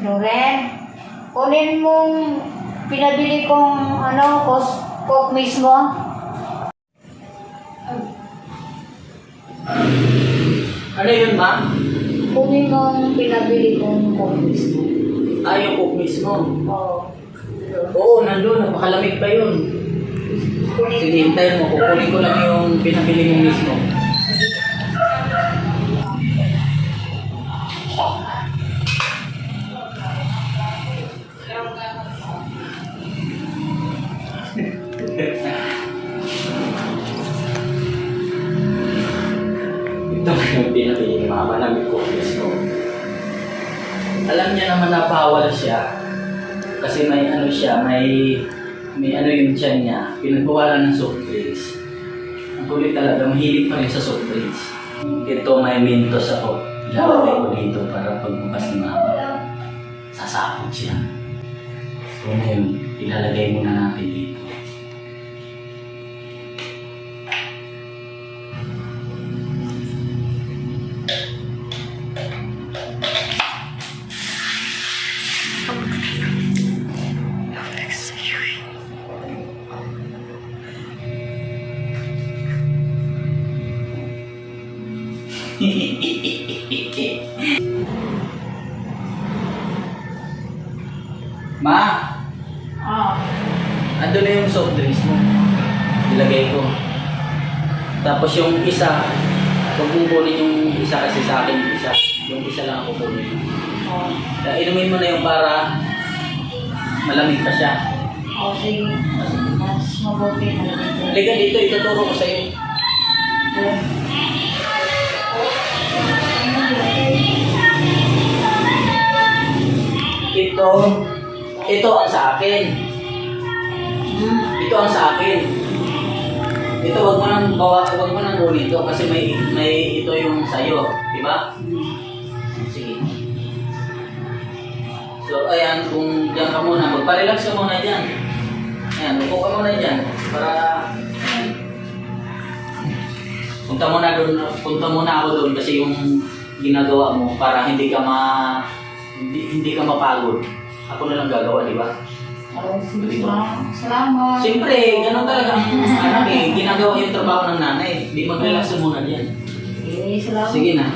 Loren, kunin mong pinabili kong coke mismo. Ano yun, ma'am? Kunin mong pinabili kong coke mismo. Yung cook mismo. Oo. Oo, nandun. Napakalamig pa yun. Sige, hintayin mo. Kukunin ko lang yung pinabili mo mismo. Ito yung pinabili ni mama namin cook mismo. Alam niya naman na bawal siya. Kasi may ano siya, may ano yung tiyan niya. Pinagbawalan ng soft drinks. Ang kulit talaga, mahilig pa rin sa soft drinks. Ito may mintos ako. Ilalagay ko dito para pagbukas ni mama. Sasapot siya. So ngayon, ilalagay muna natin dito. Ma! Ando na yung soft drinks mo. Ilagay ko. Tapos yung isa, huwag mong kunin yung isa kasi sa akin yung isa. Yung isa lang ako kunin. Inumin mo na yung para malamig pa siya. Sige. Mas mabuti na dito. Halika dito, ituturo ko sa'yo. Ito ang sa akin. Ito ang sa akin. Ito wag mo nang kunin ito kasi may ito yung sa'yo, di ba? Sige. So ayan, kung diyan ka muna, magpa-relax ka muna diyan. Ayan, upo ka muna diyan para ayan. Punta muna ako doon kasi yung ginagawa mo para hindi ka mapagod. Ako na lang gagawa, di ba? Salamat. Siyempre, ganun talaga ang anak eh. Ginagawa yung trabaho ng nanay. Di mag-relax muna diyan. Salamat. Sige na.